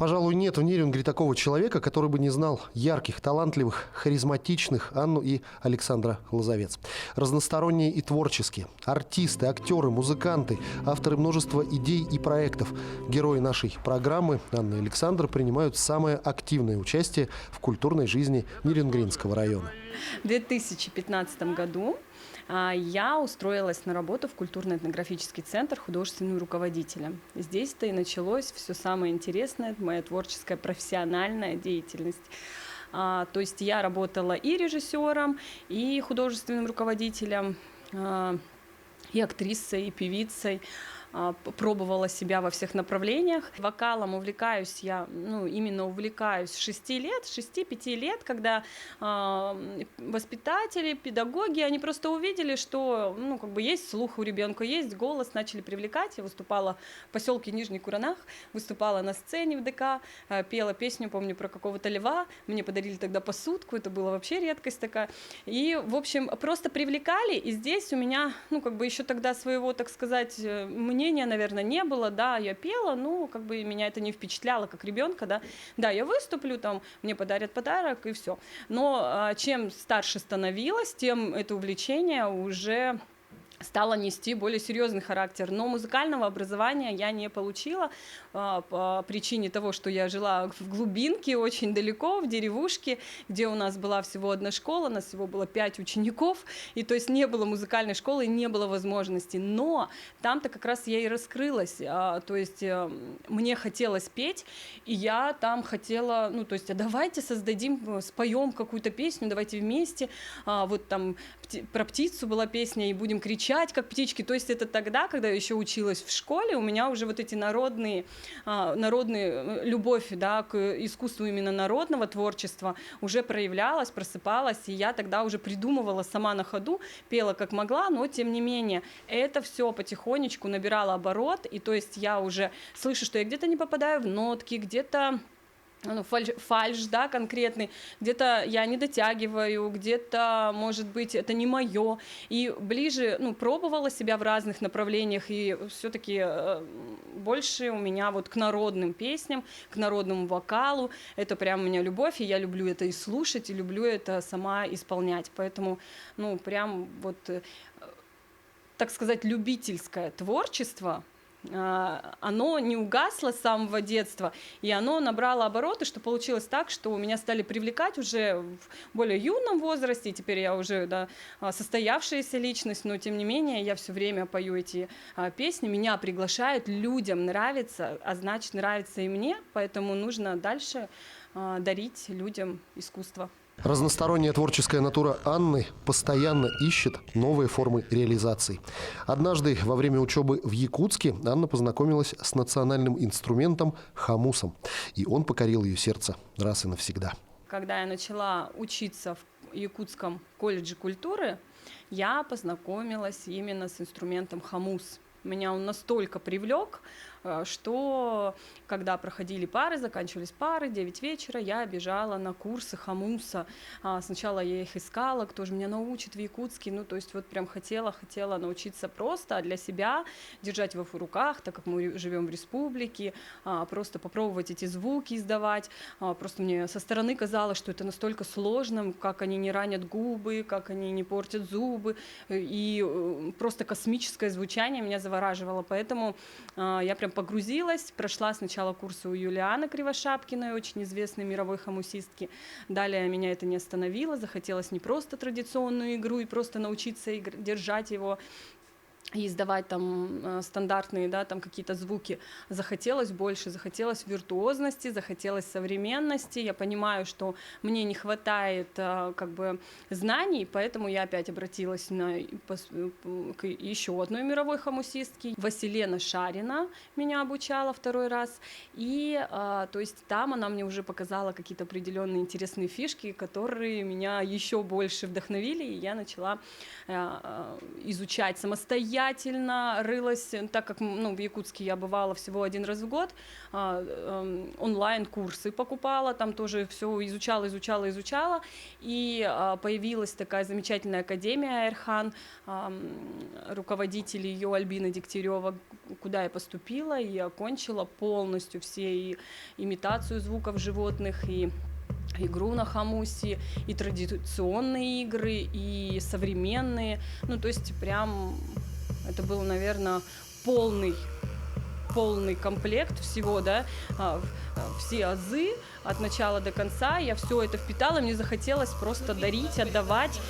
Пожалуй, нет в Нерюнгри такого человека, который бы не знал ярких, талантливых, харизматичных Анну и Александра Лозовец. Разносторонние и творческие. Артисты, актеры, музыканты, авторы множества идей и проектов. Герои нашей программы Анна и Александр принимают самое активное участие в культурной жизни Нерюнгринского района. В 2015 году я устроилась на работу в культурно-этнографический центр художественным руководителем. Здесь-то и началось все самое интересное, моя творческая профессиональная деятельность. То есть я работала и режиссером, и художественным руководителем, и актрисой, и певицей. Пробовала себя во всех направлениях. Вокалом увлекаюсь я, именно увлекаюсь с 6-5 лет, когда воспитатели, педагоги, они просто увидели, что есть слух у ребенка, есть голос, начали привлекать. Я выступала в поселке Нижний Куранах, выступала на сцене в ДК, пела песню, помню, про какого-то льва. Мне подарили тогда посудку, это была вообще редкость такая. И, в общем, просто привлекали, и здесь у меня, еще тогда своего, так сказать, мнения, наверное, не было, да, я пела, меня это не впечатляло, как ребенка, да, я выступлю, там, мне подарят подарок, и все. Но чем старше становилась, тем это увлечение уже стала нести более серьезный характер. Но музыкального образования я не получила по причине того, что я жила в глубинке, очень далеко, в деревушке, где у нас была всего одна школа, у нас всего было 5 учеников, и то есть не было музыкальной школы, не было возможности. Но там-то как раз я и раскрылась, то есть мне хотелось петь, и я там хотела, давайте создадим, споем какую-то песню, давайте вместе, вот там про птицу была песня, и будем кричать, как птички. То есть это тогда, когда я еще училась в школе, у меня уже вот эти народные любовь, да, к искусству именно народного творчества уже проявлялась, просыпалась, и я тогда уже придумывала сама на ходу, пела как могла, но тем не менее это все потихонечку набирало оборот, и то есть я уже слышу, что я где-то не попадаю в нотки, где-то фальш, да, конкретный, где-то я не дотягиваю, где-то, может быть, это не мое, и ближе, пробовала себя в разных направлениях, и все-таки больше у меня вот к народным песням, к народному вокалу, это прям у меня любовь, и я люблю это и слушать, и люблю это сама исполнять, поэтому, прям вот, так сказать, любительское творчество, оно не угасло с самого детства, и оно набрало обороты, что получилось так, что меня стали привлекать уже в более юном возрасте, и теперь я уже состоявшаяся личность, но тем не менее я все время пою эти песни, меня приглашают, людям нравится, а значит нравится и мне, поэтому нужно дальше дарить людям искусство. Разносторонняя творческая натура Анны постоянно ищет новые формы реализации. Однажды во время учебы в Якутске Анна познакомилась с национальным инструментом хамусом, и он покорил ее сердце раз и навсегда. Когда я начала учиться в Якутском колледже культуры, я познакомилась именно с инструментом хамус. Меня он настолько привлек, что когда проходили пары, заканчивались пары, 9 вечера, я бежала на курсы хамуса. Сначала я их искала, кто же меня научит в Якутске, то есть вот прям хотела научиться просто для себя, держать его в руках, так как мы живем в республике, просто попробовать эти звуки издавать. Просто мне со стороны казалось, что это настолько сложно, как они не ранят губы, как они не портят зубы, и просто космическое звучание меня завораживало, поэтому я прям погрузилась, прошла сначала курсы у Юлианы Кривошапкиной, очень известной мировой хамусистки. Далее меня это не остановило, захотелось не просто традиционную игру и просто научиться держать его и издавать там стандартные, да, там какие-то звуки. Захотелось больше, захотелось виртуозности, захотелось современности. Я понимаю, что мне не хватает знаний, поэтому я опять обратилась к еще одной мировой хамусистке. Василена Шарина меня обучала второй раз. И то есть там она мне уже показала какие-то определенные интересные фишки, которые меня еще больше вдохновили, и я начала изучать самостоятельно самостоятельно рылась, так как ну, в Якутске я бывала всего один раз в год, онлайн-курсы покупала, там тоже все изучала, и появилась такая замечательная академия Эрхан, руководитель ее Альбина Дегтярева, куда я поступила и окончила полностью все и имитацию звуков животных, и игру на хамусе, и традиционные игры, и современные. Ну, то есть прям это был, наверное, полный комплект всего, да, все азы от начала до конца, я все это впитала, мне захотелось просто дарить, отдавать,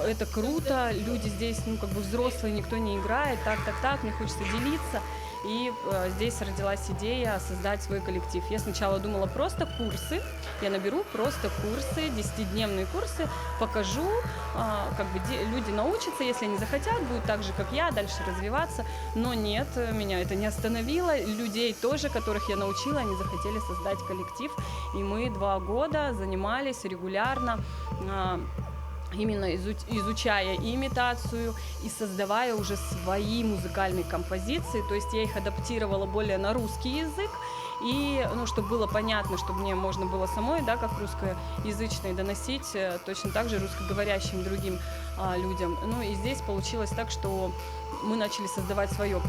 это круто, люди здесь, ну, как бы взрослые, никто не играет, так, мне хочется делиться. И здесь родилась идея создать свой коллектив. Я сначала думала просто курсы, я наберу просто курсы, 10-дневные курсы, покажу, как бы люди научатся, если они захотят, будут так же, как я, дальше развиваться. Но нет, меня это не остановило. Людей тоже, которых я научила, они захотели создать коллектив. И мы 2 года занимались регулярно, именно изучая и имитацию, и создавая уже свои музыкальные композиции, то есть я их адаптировала более на русский язык, и, ну, чтобы было понятно, чтобы мне можно было самой, да, как русскоязычной доносить, точно так же русскоговорящим другим людям. Ну и здесь получилось так, что мы начали создавать свое.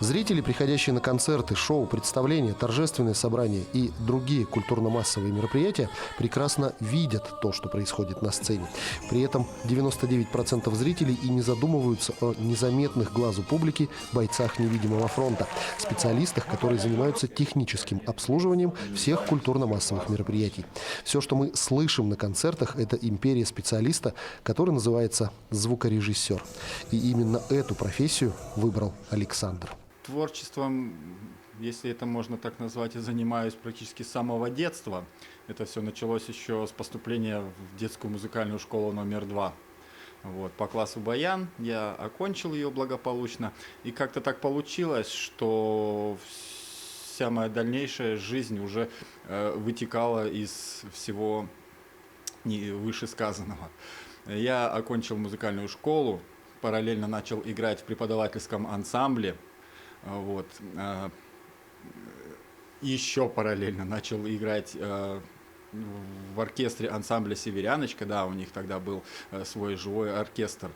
Зрители, приходящие на концерты, шоу, представления, торжественные собрания и другие культурно-массовые мероприятия, прекрасно видят то, что происходит на сцене. При этом 99% зрителей и не задумываются о незаметных глазу публики бойцах невидимого фронта, специалистах, которые занимаются техническим обслуживанием всех культурно-массовых мероприятий. Все, что мы слышим на концертах, это империя специалиста, который называется звукорежиссер. И именно эту профессию выбрал Александр. Творчеством, если это можно так назвать, я занимаюсь практически с самого детства. Это все началось еще с поступления в детскую музыкальную школу номер 2. Вот, по классу баян. Я окончил ее благополучно. И как-то так получилось, что вся моя дальнейшая жизнь уже вытекала из всего вышесказанного. Я окончил музыкальную школу, параллельно начал играть в преподавательском ансамбле. Вот. Еще параллельно начал играть в оркестре ансамбля «Северяночка». Да, у них тогда был свой живой оркестр,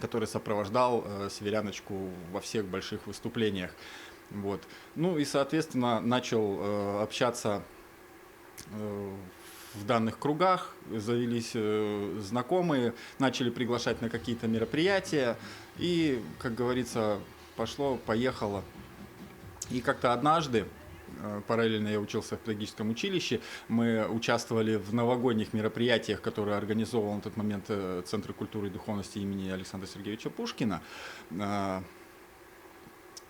который сопровождал «Северяночку» во всех больших выступлениях. Вот. Ну и, соответственно, начал общаться в данных кругах, завелись знакомые, начали приглашать на какие-то мероприятия. И, как говорится, пошло-поехало. И как-то однажды, параллельно я учился в педагогическом училище, мы участвовали в новогодних мероприятиях, которые организовывал на тот момент Центр культуры и духовности имени Александра Сергеевича Пушкина.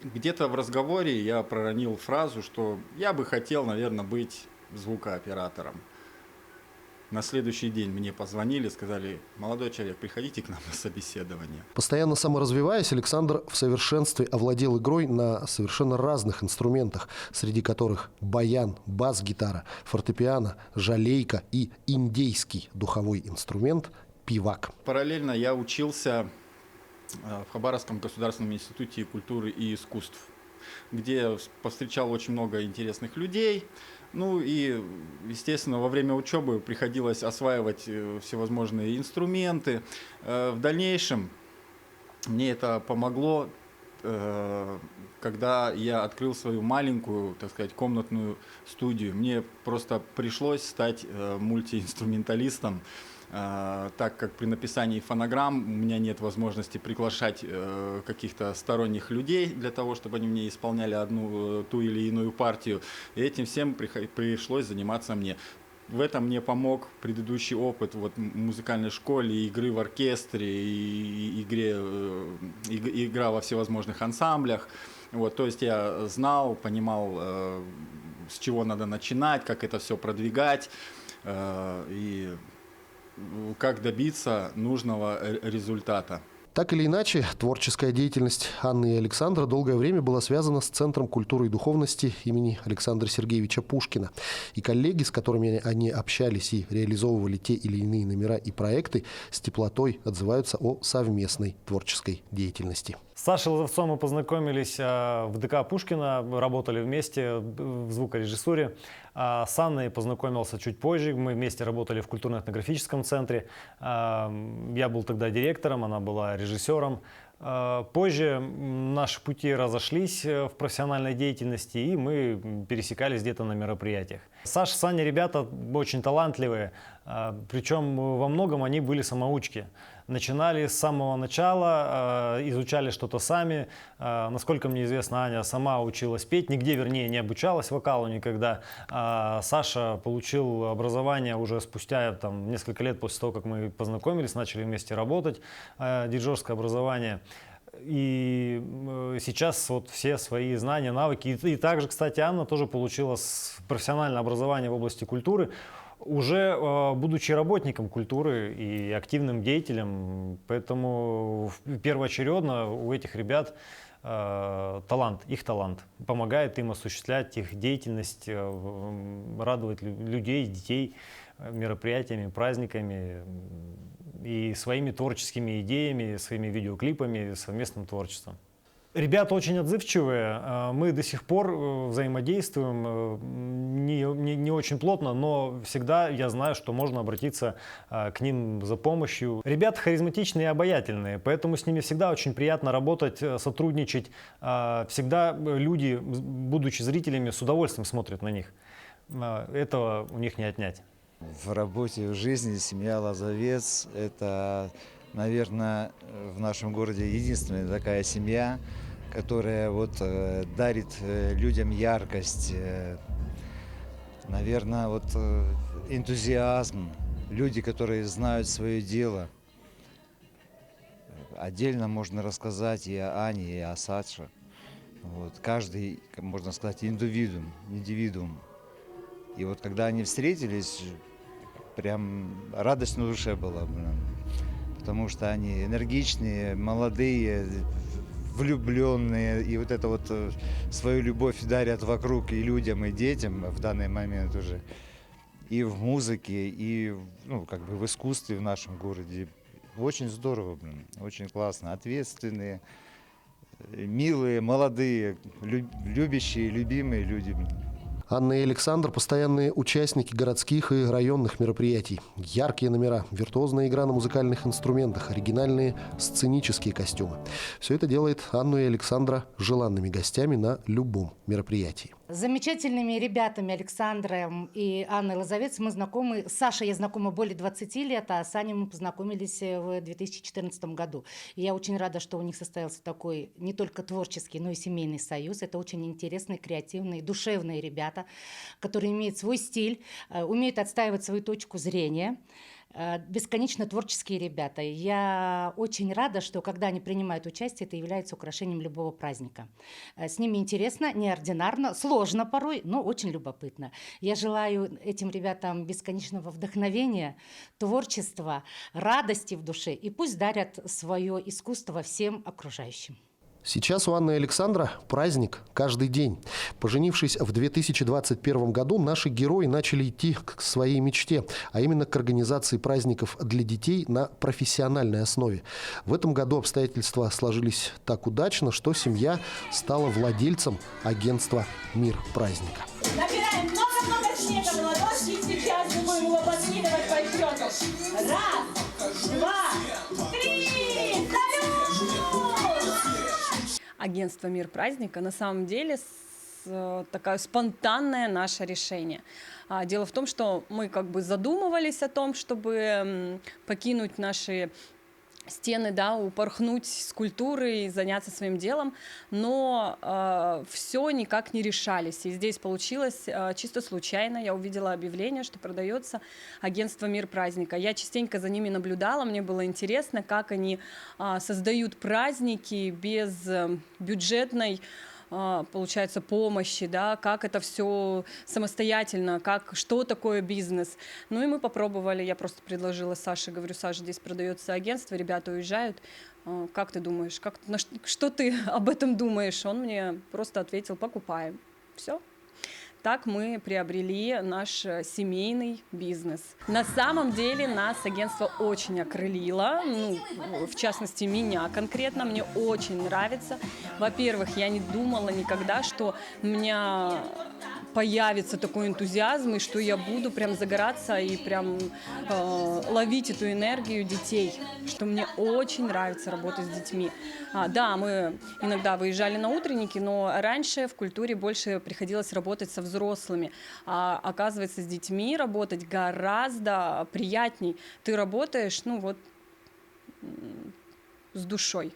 Где-то в разговоре я проронил фразу, что я бы хотел, наверное, быть звукооператором. На следующий день мне позвонили, сказали: молодой человек, приходите к нам на собеседование. Постоянно саморазвиваясь, Александр в совершенстве овладел игрой на совершенно разных инструментах, среди которых баян, бас-гитара, фортепиано, жалейка и индейский духовой инструмент пивак. Параллельно я учился в Хабаровском государственном институте культуры и искусств, где повстречал очень много интересных людей. Ну и, естественно, во время учебы приходилось осваивать всевозможные инструменты. В дальнейшем мне это помогло, когда я открыл свою маленькую, так сказать, комнатную студию. Мне просто пришлось стать мультиинструменталистом, так как при написании фонограмм у меня нет возможности приглашать каких-то сторонних людей для того, чтобы они мне исполняли одну ту или иную партию. И этим всем пришлось заниматься мне. В этом мне помог предыдущий опыт вот, музыкальной школе, игры в оркестре, и игра во всевозможных ансамблях. Вот, то есть я знал, понимал, с чего надо начинать, как это все продвигать. И как добиться нужного результата. Так или иначе, творческая деятельность Анны и Александра долгое время была связана с Центром культуры и духовности имени Александра Сергеевича Пушкина. И коллеги, с которыми они общались и реализовывали те или иные номера и проекты, с теплотой отзываются о совместной творческой деятельности. С Сашей Лозовцом мы познакомились в ДК Пушкина, работали вместе в звукорежиссуре. С Анной познакомился чуть позже, мы вместе работали в культурно-этнографическом центре. Я был тогда директором, она была режиссером. Позже наши пути разошлись в профессиональной деятельности, и мы пересекались где-то на мероприятиях. Саша, Саня, ребята очень талантливые, причем во многом они были самоучки. Начинали с самого начала, изучали что-то сами. Насколько мне известно, Аня сама училась петь, нигде, вернее, не обучалась вокалу никогда. Саша получил образование уже спустя несколько лет после того, как мы познакомились, начали вместе работать, дирижерское образование. И сейчас вот все свои знания, навыки. И также, кстати, Анна тоже получила профессиональное образование в области культуры, уже будучи работником культуры и активным деятелем. Поэтому первоочередно у этих ребят талант, их талант помогает им осуществлять их деятельность, радовать людей, детей мероприятиями, праздниками и своими творческими идеями, своими видеоклипами, совместным творчеством. Ребята очень отзывчивые, мы до сих пор взаимодействуем, не очень плотно, но всегда я знаю, что можно обратиться к ним за помощью. Ребята харизматичные и обаятельные, поэтому с ними всегда очень приятно работать, сотрудничать. Всегда люди, будучи зрителями, с удовольствием смотрят на них. Этого у них не отнять. В работе, в жизни семья Лозовец – это, наверное, в нашем городе единственная такая семья, которая дарит людям яркость, наверное, энтузиазм, люди, которые знают свое дело. Отдельно можно рассказать и о Ане, и о Саше. Каждый, можно сказать, индивидуум. И когда они встретились, прям радость на душе была, потому что они энергичные, молодые, влюбленные, и свою любовь дарят вокруг и людям, и детям в данный момент уже, и в музыке, и в искусстве в нашем городе. Очень здорово, очень классно, ответственные, милые, молодые, любящие, любимые люди. Анна и Александр – постоянные участники городских и районных мероприятий. Яркие номера, виртуозная игра на музыкальных инструментах, оригинальные сценические костюмы. Все это делает Анну и Александра желанными гостями на любом мероприятии. С замечательными ребятами Александром и Анной Лозовец мы знакомы. С Сашей я знакома более 20 лет, а с Аней мы познакомились в 2014 году. И я очень рада, что у них состоялся такой не только творческий, но и семейный союз. Это очень интересные, креативные, душевные ребята, которые имеют свой стиль, умеют отстаивать свою точку зрения. бесконечно творческие ребята. Я очень рада, что когда они принимают участие, это является украшением любого праздника. С ними интересно, неординарно, сложно порой, но очень любопытно. Я желаю этим ребятам бесконечного вдохновения, творчества, радости в душе, и пусть дарят свое искусство всем окружающим. Сейчас у Анны и Александра праздник каждый день. Поженившись в 2021 году, наши герои начали идти к своей мечте, а именно к организации праздников для детей на профессиональной основе. В этом году обстоятельства сложились так удачно, что семья стала владельцем агентства «Мир праздника». Набираем много-много снега в ладошки, и сейчас мы будем его подкидывать по счету. Раз, два, три, салют! Агентство «Мир праздника» на самом деле такое спонтанное наше решение. Дело в том, что мы как бы задумывались о том, чтобы покинуть наши стены, да, упорхнуть с культуры и заняться своим делом, но все никак не решались. И здесь получилось чисто случайно. Я увидела объявление, что продается агентство «Мир праздника». Я частенько за ними наблюдала, мне было интересно, как они создают праздники без бюджетной, получается, помощи, да, как это все самостоятельно, что такое бизнес. Ну и мы попробовали, я просто предложила Саше, говорю: Саша, здесь продается агентство, ребята уезжают, как ты думаешь, что ты об этом думаешь? Он мне просто ответил: покупаем. Все. Так мы приобрели наш семейный бизнес. На самом деле нас агентство очень окрылило, в частности меня конкретно, мне очень нравится. Во-первых, я не думала никогда, что у меня появится такой энтузиазм, и что я буду прям загораться и прям ловить эту энергию детей, что мне очень нравится работать с детьми. Да, мы иногда выезжали на утренники, но раньше в культуре больше приходилось работать со взрослыми. А оказывается, с детьми работать гораздо приятней. Ты работаешь, с душой.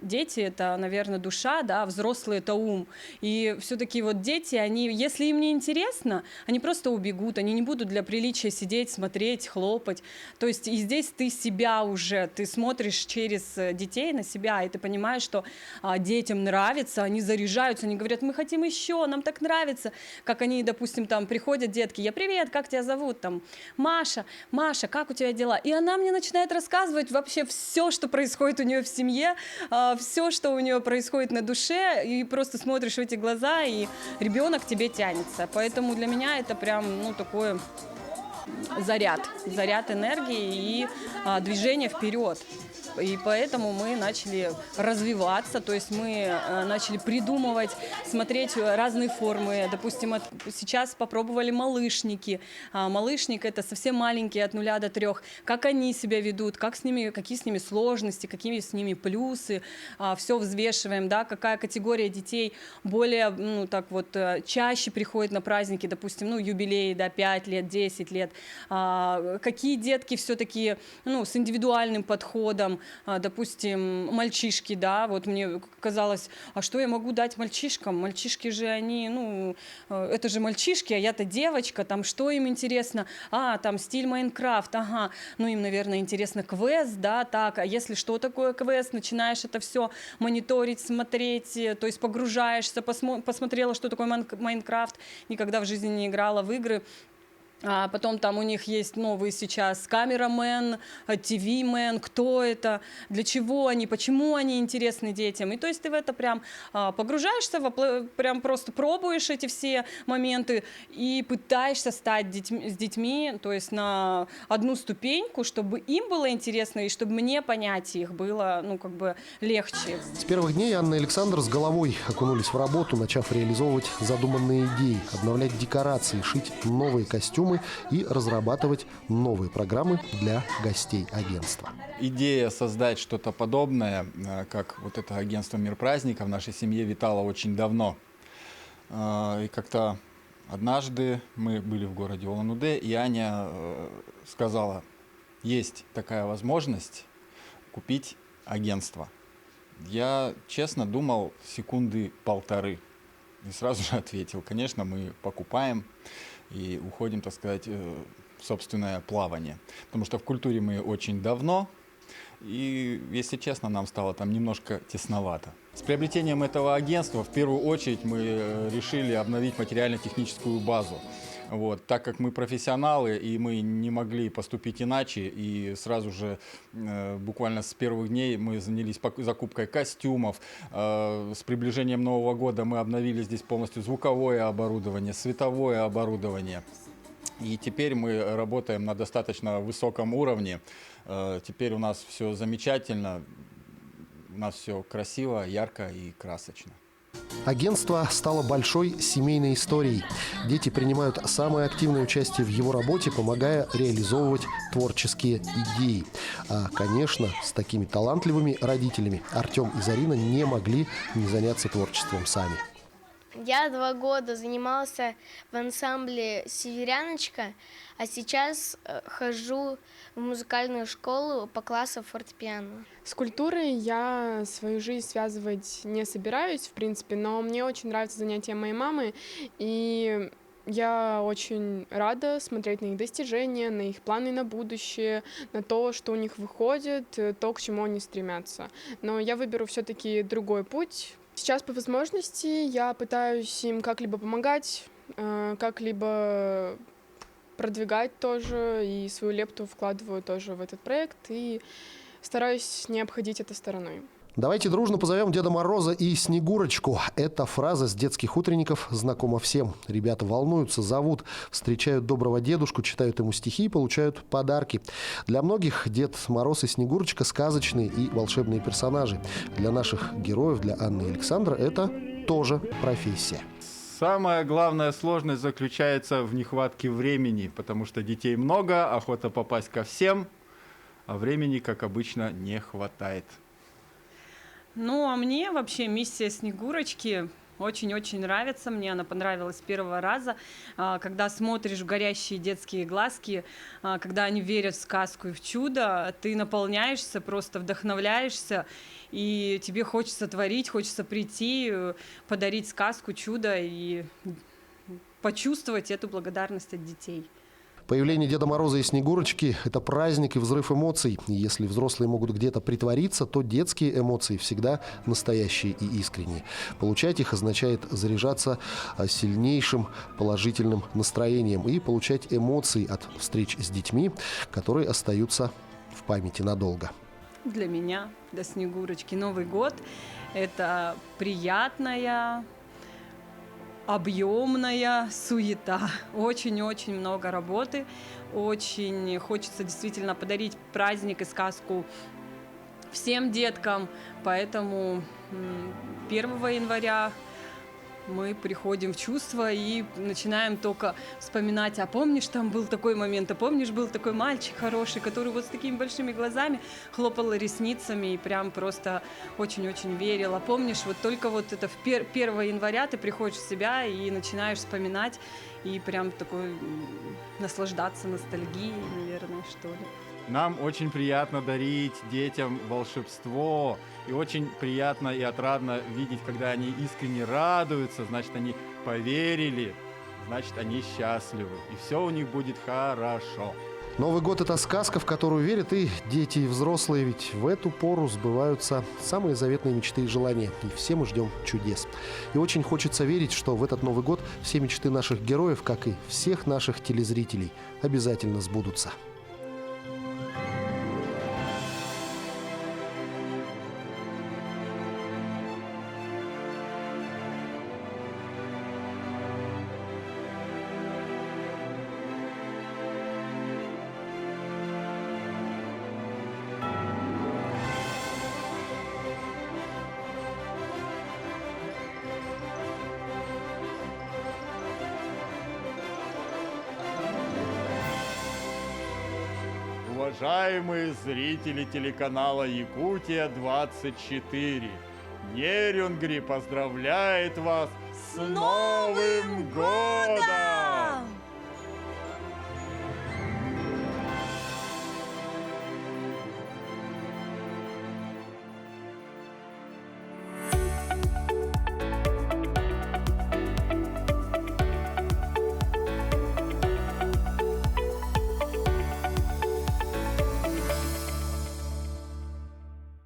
Дети — это, наверное, душа, да, взрослые — это ум. И все-таки вот дети, они, если им не интересно, они просто убегут, они не будут для приличия сидеть, смотреть, хлопать. То есть и здесь ты себя уже, ты смотришь через детей на себя, и ты понимаешь, что детям нравится, они заряжаются, они говорят: мы хотим еще, нам так нравится. Как они, допустим, там приходят детки: я привет, как тебя зовут? Там Маша, как у тебя дела? И она мне начинает рассказывать вообще все, что происходит у нее в семье, все, что у нее происходит на душе, и просто смотришь в эти глаза, и ребенок к тебе тянется. Поэтому для меня это прям, такой заряд энергии и движение вперед. И поэтому мы начали развиваться, то есть мы начали придумывать, смотреть разные формы. Допустим, сейчас попробовали малышники. Малышник — это совсем маленькие, от 0 до 3. Как они себя ведут, какие с ними сложности, какие с ними плюсы. Все взвешиваем, да, какая категория детей более, чаще приходит на праздники, допустим, юбилеи, да, 5 лет, 10 лет. Какие детки все-таки, с индивидуальным подходом. Допустим, мальчишки, да, вот мне казалось, а что я могу дать мальчишкам? Мальчишки же они, это же мальчишки, а я-то девочка, там что им интересно? Там стиль Майнкрафт, ага, им, наверное, интересно квест, да, так, а если что такое квест, начинаешь это все мониторить, смотреть, то есть погружаешься, посмотрела, что такое Майнкрафт, никогда в жизни не играла в игры. А потом там у них есть новые сейчас камерамен, ТВ-мен, кто это, для чего они, почему они интересны детям. И то есть ты в это прям погружаешься, прям просто пробуешь эти все моменты и пытаешься стать с детьми, то есть на одну ступеньку, чтобы им было интересно и чтобы мне понять их было, легче. С первых дней Анна и Александр с головой окунулись в работу, начав реализовывать задуманные идеи, обновлять декорации, шить новые костюмы и разрабатывать новые программы для гостей агентства. Идея создать что-то подобное, как вот это агентство «Мир праздника», в нашей семье витала очень давно. И как-то однажды мы были в городе Улан-Удэ, и Аня сказала: есть такая возможность купить агентство. Я, честно, думал 1-1.5 секунды. И сразу же ответил: конечно, мы покупаем и уходим, так сказать, собственное плавание. Потому что в культуре мы очень давно, и, если честно, нам стало там немножко тесновато. С приобретением этого агентства в первую очередь мы решили обновить материально-техническую базу. Вот, так как мы профессионалы, и мы не могли поступить иначе, и сразу же, буквально с первых дней, мы занялись закупкой костюмов. С приближением Нового года мы обновили здесь полностью звуковое оборудование, световое оборудование. И теперь мы работаем на достаточно высоком уровне. Теперь у нас все замечательно, у нас все красиво, ярко и красочно. Агентство стало большой семейной историей. Дети принимают самое активное участие в его работе, помогая реализовывать творческие идеи. А, конечно, с такими талантливыми родителями Артем и Зарина не могли не заняться творчеством сами. Я 2 года занимался в ансамбле «Северяночка», а сейчас хожу в музыкальную школу по классу фортепиано. С культурой я свою жизнь связывать не собираюсь, в принципе, но мне очень нравятся занятия моей мамы, и я очень рада смотреть на их достижения, на их планы на будущее, на то, что у них выходит, то, к чему они стремятся. Но я выберу все-таки другой путь. Сейчас по возможности я пытаюсь им как-либо помогать, как-либо продвигать тоже, и свою лепту вкладываю тоже в этот проект, и стараюсь не обходить это стороной. Давайте дружно позовем Деда Мороза и Снегурочку. Эта фраза с детских утренников знакома всем. Ребята волнуются, зовут, встречают доброго дедушку, читают ему стихи и получают подарки. Для многих Дед Мороз и Снегурочка сказочные и волшебные персонажи. Для наших героев, для Анны и Александра, это тоже профессия. Самая главная сложность заключается в нехватке времени, потому что детей много, охота попасть ко всем, а времени, как обычно, не хватает. Ну, а мне вообще миссия Снегурочки очень-очень нравится. Мне она понравилась с первого раза. Когда смотришь в горящие детские глазки, когда они верят в сказку и в чудо, ты наполняешься, просто вдохновляешься, и тебе хочется творить, хочется прийти, подарить сказку, чудо и почувствовать эту благодарность от детей. Появление Деда Мороза и Снегурочки – это праздник и взрыв эмоций. И если взрослые могут где-то притвориться, то детские эмоции всегда настоящие и искренние. Получать их означает заряжаться сильнейшим положительным настроением и получать эмоции от встреч с детьми, которые остаются в памяти надолго. Для меня, для Снегурочки, Новый год – это приятная, объемная суета, очень-очень много работы, очень хочется действительно подарить праздник и сказку всем деткам, поэтому 1 января мы приходим в чувство и начинаем только вспоминать, а помнишь, там был такой момент, а помнишь, был такой мальчик хороший, который вот с такими большими глазами хлопал ресницами и прям просто очень-очень верил. А помнишь, вот только вот это 1 января ты приходишь в себя и начинаешь вспоминать и прям такой наслаждаться ностальгией, наверное, что ли. Нам очень приятно дарить детям волшебство, и очень приятно и отрадно видеть, когда они искренне радуются, значит, они поверили, значит, они счастливы, и все у них будет хорошо. Новый год – это сказка, в которую верят и дети, и взрослые, ведь в эту пору сбываются самые заветные мечты и желания, и все мы ждем чудес. И очень хочется верить, что в этот Новый год все мечты наших героев, как и всех наших телезрителей, обязательно сбудутся. Уважаемые зрители телеканала Якутия-24, Нерюнгри поздравляет вас с Новым годом!